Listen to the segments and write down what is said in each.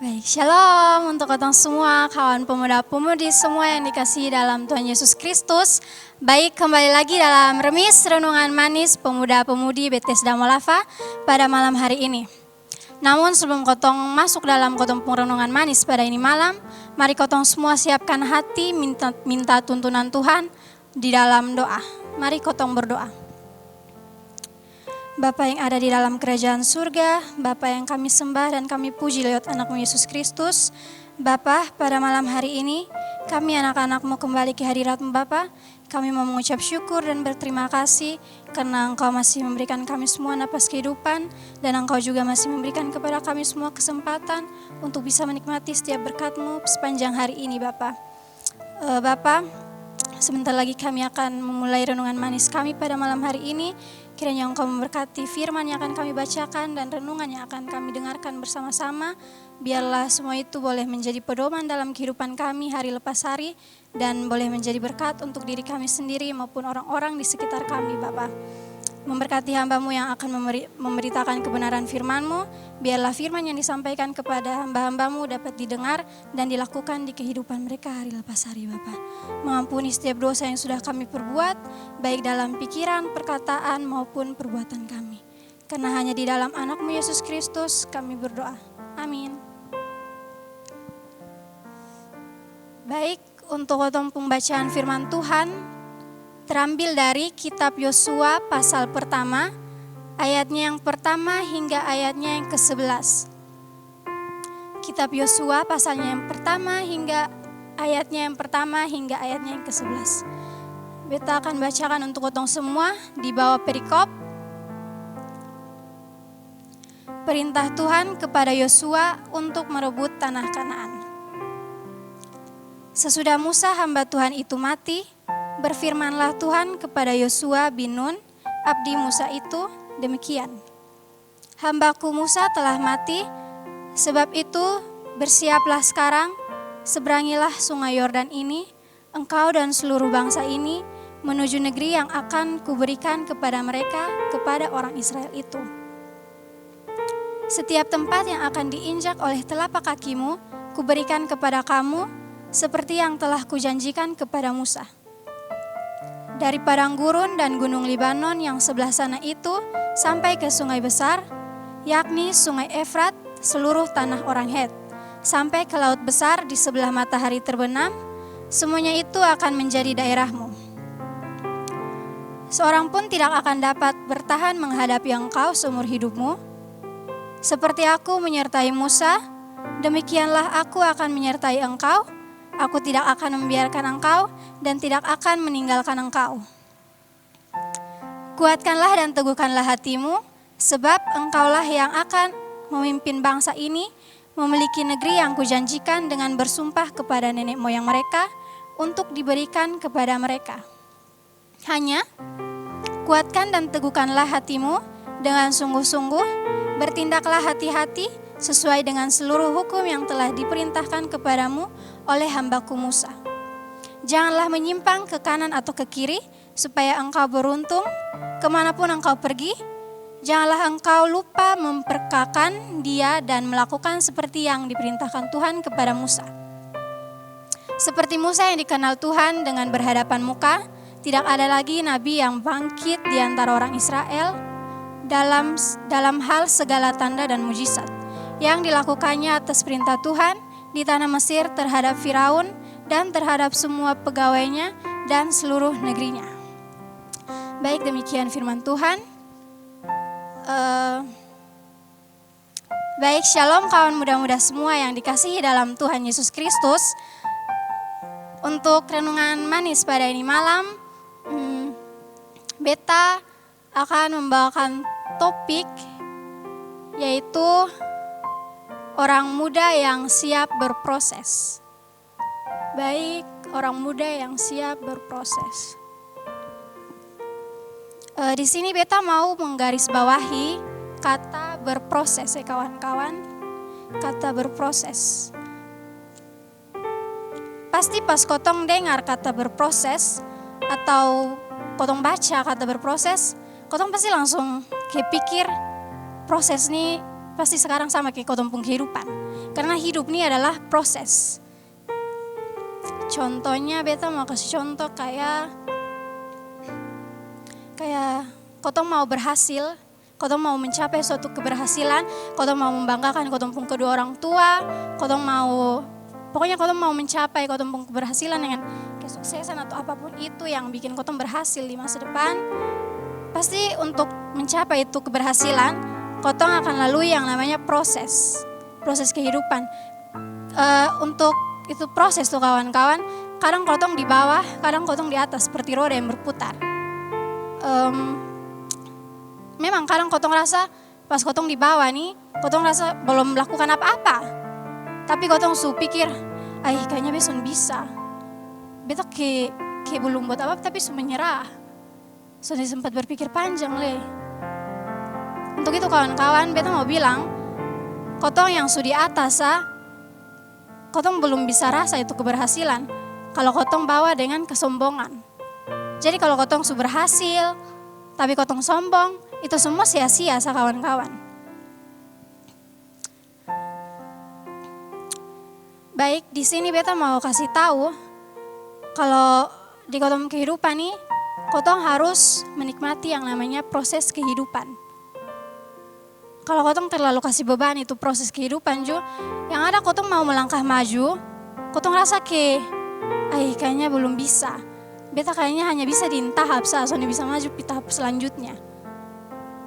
Baik, shalom untuk kalian semua, kawan pemuda-pemudi semua yang dikasihi dalam Tuhan Yesus Kristus. Baik, kembali lagi dalam Remis Renungan Manis Pemuda-Pemudi Bethesda Molava pada malam hari ini. Namun sebelum kotong masuk dalam kotong renungan manis pada ini malam, mari kotong semua siapkan hati minta tuntunan Tuhan di dalam doa. Mari kotong berdoa. Bapa yang ada di dalam kerajaan surga, Bapa yang kami sembah dan kami puji lewat anak-Mu Yesus Kristus. Bapa, pada malam hari ini, kami anak-anak-Mu kembali ke hadirat-Mu Bapa. Kami mau mengucap syukur dan berterima kasih karena Engkau masih memberikan kami semua napas kehidupan dan Engkau juga masih memberikan kepada kami semua kesempatan untuk bisa menikmati setiap berkat-Mu sepanjang hari ini Bapa. Bapa, sebentar lagi kami akan memulai renungan manis kami pada malam hari ini. Kiranya Engkau memberkati firman yang akan kami bacakan dan renungan yang akan kami dengarkan bersama-sama. Biarlah semua itu boleh menjadi pedoman dalam kehidupan kami hari lepas hari dan boleh menjadi berkat untuk diri kami sendiri maupun orang-orang di sekitar kami Bapa. Memberkati hamba-Mu yang akan memberitakan kebenaran firman-Mu. Biarlah firman yang disampaikan kepada hamba-hamba-Mu dapat didengar dan dilakukan di kehidupan mereka hari lepas hari Bapa. Mengampuni setiap dosa yang sudah kami perbuat, baik dalam pikiran, perkataan maupun perbuatan kami. Karena hanya di dalam anak-Mu Yesus Kristus kami berdoa. Amin. Baik, untuk pembacaan firman Tuhan terambil dari kitab Yosua pasal pertama, ayatnya yang pertama hingga ayatnya yang ke-11. Kitab Yosua pasalnya yang pertama hingga ayatnya yang pertama hingga ayatnya yang ke-11. Beta akan bacakan untuk kotong semua di bawah perikop. Perintah Tuhan kepada Yosua untuk merebut tanah Kanaan. Sesudah Musa hamba Tuhan itu mati, berfirmanlah Tuhan kepada Yosua bin Nun, abdi Musa itu, demikian. Hambaku Musa telah mati, sebab itu bersiaplah sekarang, seberangilah sungai Yordan ini, engkau dan seluruh bangsa ini, menuju negeri yang akan kuberikan kepada mereka, kepada orang Israel itu. Setiap tempat yang akan diinjak oleh telapak kakimu, kuberikan kepada kamu, seperti yang telah kujanjikan kepada Musa. Dari padang gurun dan gunung Libanon yang sebelah sana itu sampai ke sungai besar, yakni sungai Efrat, seluruh tanah orang Het, sampai ke laut besar di sebelah matahari terbenam, semuanya itu akan menjadi daerahmu. Seorang pun tidak akan dapat bertahan menghadapi engkau seumur hidupmu. Seperti aku menyertai Musa, demikianlah aku akan menyertai engkau. Aku tidak akan membiarkan engkau dan tidak akan meninggalkan engkau. Kuatkanlah dan teguhkanlah hatimu, sebab engkaulah yang akan memimpin bangsa ini memiliki negeri yang kujanjikan dengan bersumpah kepada nenek moyang mereka untuk diberikan kepada mereka. Hanya kuatkan dan teguhkanlah hatimu dengan sungguh-sungguh, bertindaklah hati-hati sesuai dengan seluruh hukum yang telah diperintahkan kepadamu oleh hambaku Musa. Janganlah menyimpang ke kanan atau ke kiri, supaya engkau beruntung kemanapun engkau pergi. Janganlah engkau lupa memperkakan dia dan melakukan seperti yang diperintahkan Tuhan kepada Musa. Seperti Musa yang dikenal Tuhan dengan berhadapan muka, tidak ada lagi nabi yang bangkit di antara orang Israel dalam hal segala tanda dan mujizat yang dilakukannya atas perintah Tuhan di tanah Mesir terhadap Firaun dan terhadap semua pegawainya dan seluruh negerinya. Baik, demikian firman Tuhan. Baik, shalom kawan muda-muda semua yang dikasihi dalam Tuhan Yesus Kristus. Untuk renungan manis pada ini malam, beta akan membawakan topik yaitu orang muda yang siap berproses. Baik, orang muda yang siap berproses. Di sini beta mau menggarisbawahi kata berproses ya kawan-kawan. Kata berproses. Pasti pas kotong dengar kata berproses atau kotong baca kata berproses, kotong pasti langsung kepikir proses ini pasti sekarang sama kayak kotong pun kehidupan. Karena hidup ini adalah proses. Contohnya beta mau kasih contoh kayak kotong mau berhasil, kotong mau mencapai suatu keberhasilan, kotong mau membanggakan kotong pun kedua orang tua, pokoknya kotong mau mencapai kotong pun keberhasilan dengan kesuksesan atau apapun itu yang bikin kotong berhasil di masa depan. Pasti untuk mencapai itu keberhasilan, kotong akan lalui yang namanya proses kehidupan. Untuk itu proses tuh kawan-kawan, kadang kotong di bawah, kadang kotong di atas seperti roda yang berputar. Memang kadang kotong rasa pas kotong di bawah nih, kotong rasa belum melakukan apa-apa. Tapi kotong pikir, kayaknya besok bisa. Beta kayak belum buat apa-apa tapi menyerah. Sudah sempat berpikir panjang Untuk itu kawan-kawan, beta mau bilang, kotong yang sudah di atas kotong belum bisa rasa itu keberhasilan kalau kotong bawa dengan kesombongan. Jadi kalau kotong sudah berhasil, tapi kotong sombong, itu semua sia-sia kawan-kawan. Baik, di sini beta mau kasih tahu kalau di kotong kehidupan nih, kotong harus menikmati yang namanya proses kehidupan. Kalau kotong terlalu kasih beban itu proses kehidupan yang ada kotong mau melangkah maju, kotong rasa kayaknya belum bisa. Beta kayaknya hanya bisa di tahap soalnya bisa maju di tahap selanjutnya.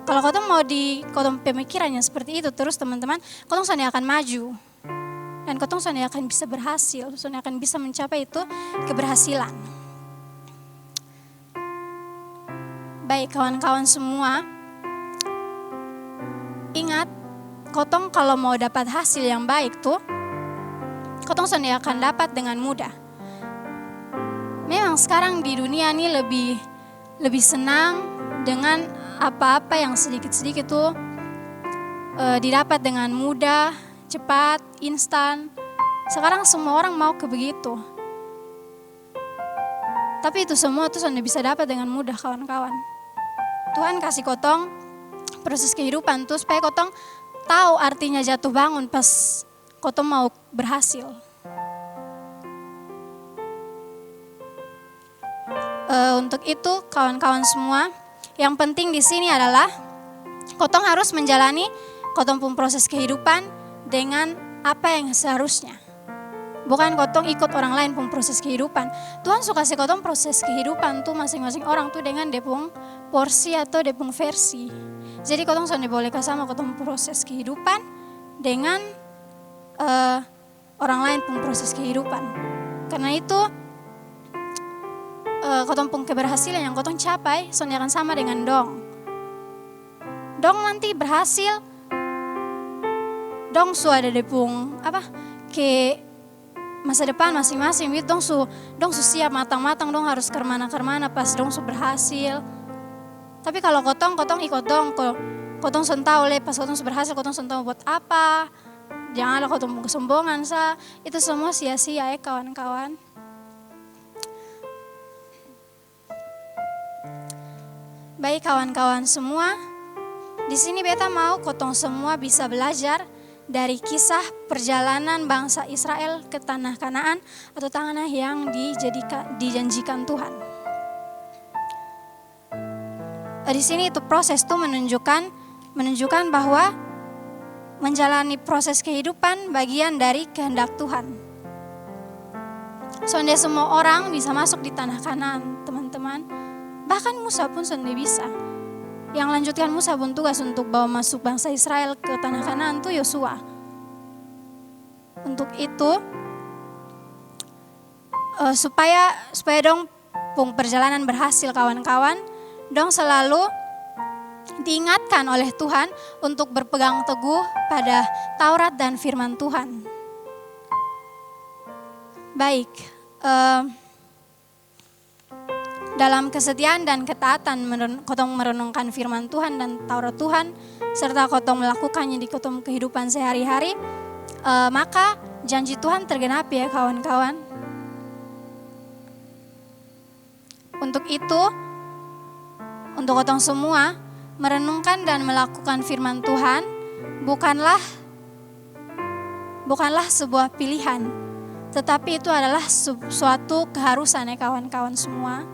Kalau kotong mau di kotong pemikirannya seperti itu terus teman-teman, kotong soalnya akan maju. Dan kotong soalnya akan bisa berhasil, soalnya akan bisa mencapai itu keberhasilan. Baik kawan-kawan semua, ingat, kotong kalau mau dapat hasil yang baik tuh, kotong soalnya akan dapat dengan mudah. Memang sekarang di dunia ini lebih senang dengan apa-apa yang sedikit-sedikit tuh didapat dengan mudah, cepat, instan. Sekarang semua orang mau begitu. Tapi itu semua tuh sudah bisa dapat dengan mudah kawan-kawan. Tuhan kasih kotong proses kehidupan tuh supaya kotong tahu artinya jatuh bangun pas kotong mau berhasil. Untuk itu kawan-kawan semua, yang penting di sini adalah kotong harus menjalani kotong pun proses kehidupan dengan apa yang seharusnya. Bukan kotong ikut orang lain pun proses kehidupan. Tuhan suka kasih kotong proses kehidupan tuh masing-masing orang tuh dengan depung porsi atau depung versi. Jadi kotong sudah boleh sama kotong proses kehidupan dengan orang lain pun proses kehidupan. Karena itu kotong pun keberhasilan yang kotong capai soalnya akan sama dengan dong nanti berhasil, dong su ada depung ke masa depan masing-masing gitu, dong su siap matang-matang, dong harus kermana-kermana pas dong su berhasil. Tapi kalau kotong ikut dong, kotong sentau pas kotong su berhasil, kotong sentau buat apa, janganlah kotong kesombongan itu semua sia-sia kawan-kawan. Baik kawan-kawan semua, di sini beta mau kotong semua bisa belajar dari kisah perjalanan bangsa Israel ke tanah Kanaan atau tanah yang dijanjikan Tuhan. Di sini itu proses itu menunjukkan bahwa menjalani proses kehidupan bagian dari kehendak Tuhan. Soalnya semua orang bisa masuk di tanah Kanaan, teman-teman. Bahkan Musa pun sendiri bisa. Yang lanjutkan Musa pun tugas untuk bawa masuk bangsa Israel ke tanah Kanaan itu Yosua. Untuk itu supaya dong perjalanan berhasil kawan-kawan, dong selalu diingatkan oleh Tuhan untuk berpegang teguh pada Taurat dan firman Tuhan. Baik, dalam kesetiaan dan ketaatan kotong merenungkan firman Tuhan dan Taurat Tuhan, serta kotong melakukannya di kotong kehidupan sehari-hari, maka janji Tuhan tergenapi ya kawan-kawan. Untuk itu, untuk kotong semua, merenungkan dan melakukan firman Tuhan bukanlah sebuah pilihan, tetapi itu adalah suatu keharusan ya kawan-kawan semua.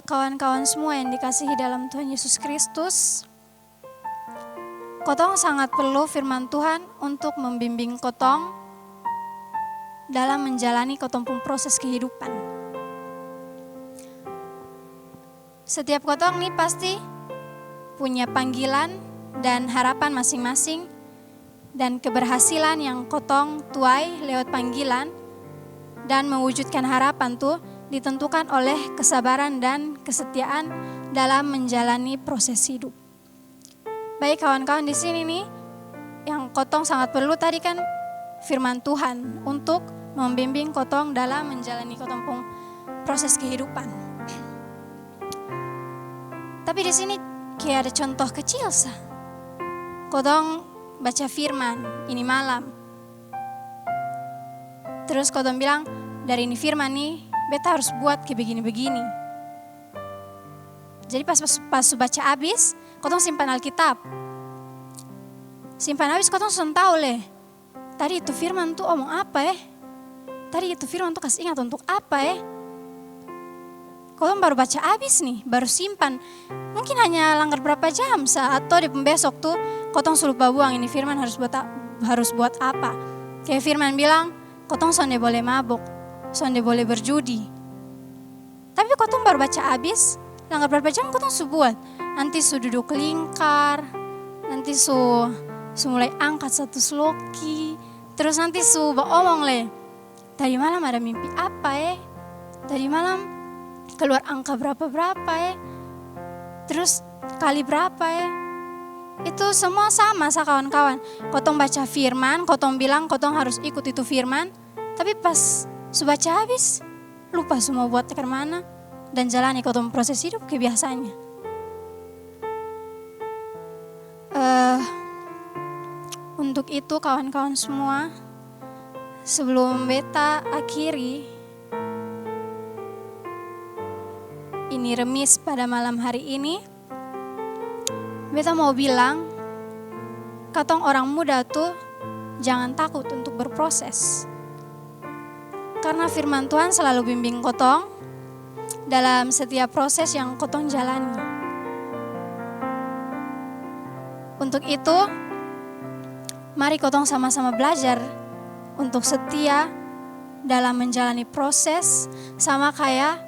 Kawan-kawan semua yang dikasihi dalam Tuhan Yesus Kristus, kotong sangat perlu firman Tuhan untuk membimbing kotong dalam menjalani kotong pun proses kehidupan. Setiap kotong nih pasti punya panggilan dan harapan masing-masing, dan keberhasilan yang kotong tuai lewat panggilan dan mewujudkan harapan tuh ditentukan oleh kesabaran dan kesetiaan dalam menjalani proses hidup. Baik kawan-kawan, di sini nih yang kotong sangat perlu tadi kan firman Tuhan untuk membimbing kotong dalam menjalani kotong pun proses kehidupan. Tapi di sini kayak ada contoh kecil sah. Kotong baca firman ini malam. Terus kotong bilang, dari ini firman nih, beta harus buat kayak begini-begini. Jadi pas baca habis, kotong simpan Alkitab. Simpan habis kotong sudah tahu leh. Tadi itu firman tuh omong apa ya? Tadi itu firman tuh kasih ingat untuk apa ya? Kotong baru baca habis nih, baru simpan. Mungkin hanya langgar berapa jam atau di pembesok tuh kotong suruh buang ini firman harus buat apa? Kayak firman bilang, kotong sonde boleh mabuk, sonde boleh berjudi. Tapi kotong baru baca habis, langgar berapa jam kotong buat. Nanti duduk lingkar, nanti mulai angkat satu sloki, terus nanti omong leh. Tadi malam ada mimpi apa ya? Tadi malam keluar angka berapa ya? Terus kali berapa ya? Itu semua sama kawan-kawan. Kotong baca firman, kotong bilang kotong harus ikut itu firman, tapi pas baca habis lupa semua buat ke mana dan jalani kotong proses hidup kayak biasanya. Untuk itu kawan-kawan semua, sebelum beta akhiri ini remis pada malam hari ini, beta mau bilang, katong orang muda tuh jangan takut untuk berproses. Karena firman Tuhan selalu bimbing kotong dalam setiap proses yang kotong jalani. Untuk itu, mari kotong sama-sama belajar untuk setia dalam menjalani proses, sama kayak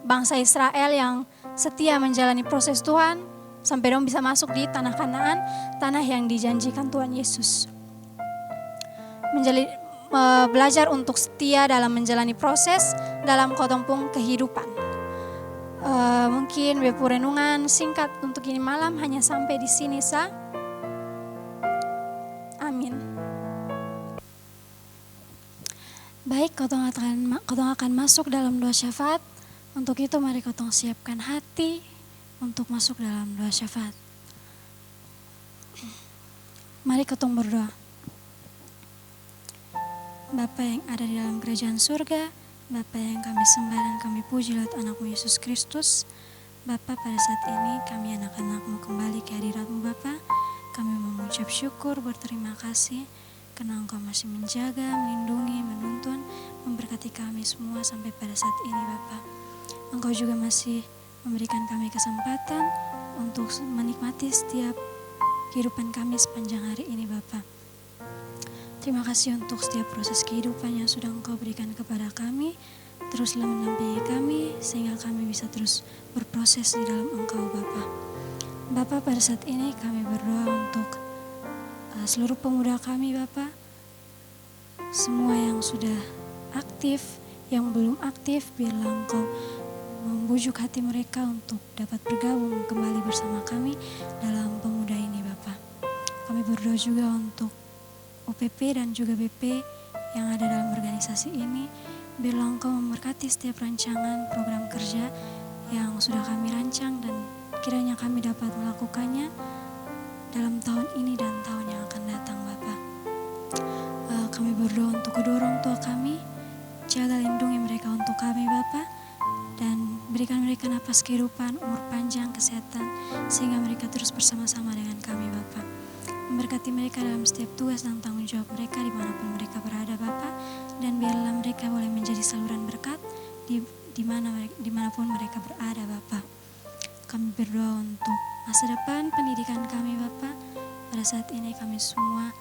bangsa Israel yang setia menjalani proses Tuhan sampai dong bisa masuk di tanah Kanaan, tanah yang dijanjikan Tuhan Yesus. Belajar untuk setia dalam menjalani proses dalam kotong pun kehidupan. Mungkin bepu renungan singkat untuk ini malam hanya sampai di sini sah. Amin. Baik, kotong akan masuk dalam doa syafaat. Untuk itu mari kotong siapkan hati untuk masuk dalam doa syafaat. Mari kotong berdoa. Bapa yang ada di dalam kerajaan surga, Bapa yang kami sembah dan kami puji lewat anakmu Yesus Kristus. Bapa, pada saat ini kami anak-anakmu kembali ke hadiratmu Bapa. Kami mengucap syukur, berterima kasih karena Engkau masih menjaga, melindungi, menuntun, memberkati kami semua sampai pada saat ini Bapa. Engkau juga masih memberikan kami kesempatan untuk menikmati setiap kehidupan kami sepanjang hari ini Bapa. Terima kasih untuk setiap proses kehidupan yang sudah Engkau berikan kepada kami. Teruslah mendampingi kami sehingga kami bisa terus berproses di dalam Engkau Bapa. Bapa, pada saat ini kami berdoa untuk seluruh pemuda kami Bapa. Semua yang sudah aktif, yang belum aktif, biarlah Engkau membujuk hati mereka untuk dapat bergabung kembali bersama kami dalam pemuda ini Bapa. Kami berdoa juga untuk UPP dan juga BP yang ada dalam organisasi ini. Biarlah Engkau memberkati setiap rancangan program kerja yang sudah kami rancang dan kiranya kami dapat melakukannya dalam tahun ini dan tahun yang akan datang Bapa. Kami berdoa untuk kedua orang tua kami, jaga lindungi mereka untuk kami Bapa, dan berikan mereka napas kehidupan, umur panjang, kesehatan, sehingga mereka terus bersama-sama dengan kami Bapa. Memberkati mereka dalam setiap tugas dan tanggung jawab mereka dimanapun mereka berada Bapa, dan biarlah mereka boleh menjadi saluran berkat dimanapun mereka berada Bapa. Kami berdoa untuk masa depan pendidikan kami Bapa. Pada saat ini kami semua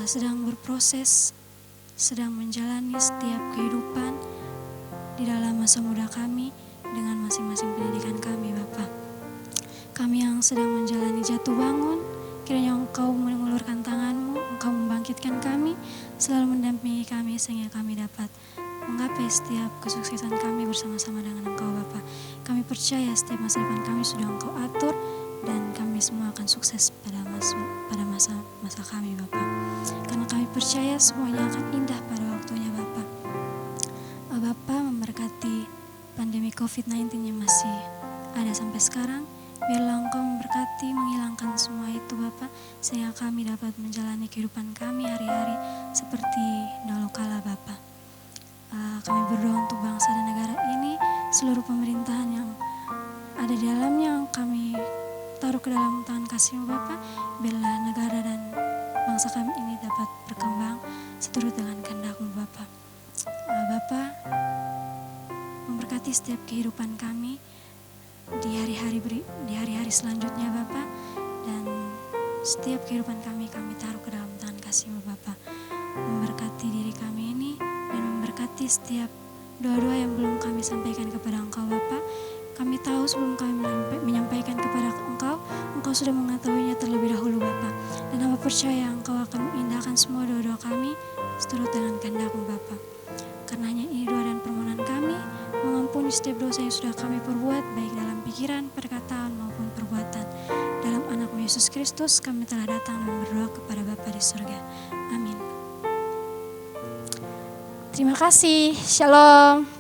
sedang berproses, sedang menjalani setiap kehidupan di dalam masa muda kami dengan masing-masing pendidikan kami Bapa. Kami yang sedang menjalani jatuh bangun, kiranya Engkau mengulurkan tangan-Mu, Engkau membangkitkan kami, selalu mendampingi kami sehingga kami dapat menggapai setiap kesuksesan kami bersama-sama dengan Engkau Bapa. Kami percaya setiap masa depan kami sudah Engkau atur dan kami semua akan sukses pada masa kami Bapa. Karena kami percaya semuanya akan indah pada waktunya Bapa. Bapa memberkati pandemi COVID-19 yang masih ada sampai sekarang. Biarlah Engkau memberkati, menghilangkan semua itu Bapa, sehingga kami dapat menjalani kehidupan kami hari-hari seperti dahulu kala Bapa. Kami berdoa untuk bangsa dan negara ini, seluruh pemerintahan yang ada di dalamnya kami taruh ke dalam tangan kasih-Mu Bapa. Biarlah negara dan bangsa kami ini dapat berkembang seturut dengan kehendak-Mu Bapa. Bapa, memberkati setiap kehidupan kami di hari-hari selanjutnya Bapa, dan setiap kehidupan kami taruh ke dalam tangan kasih-Mu Bapa. Memberkati diri kami ini dan memberkati setiap doa-doa yang belum kami sampaikan kepada Engkau Bapa. Kami tahu sebelum kami menyampaikan kepada Engkau sudah mengetahuinya terlebih dahulu Bapa. Dan hamba percaya Engkau akan mengindahkan semua doa-doa kami seturut dengan kehendak-Mu Bapa. Karena hanya ini doa dan permohonan kami, mengampuni setiap dosa yang sudah kami perbuat, baik dalam pikiran, perkataan maupun perbuatan. Dalam anak-Mu Yesus Kristus kami telah datang dan berdoa kepada Bapa di surga. Amin. Terima kasih. Shalom.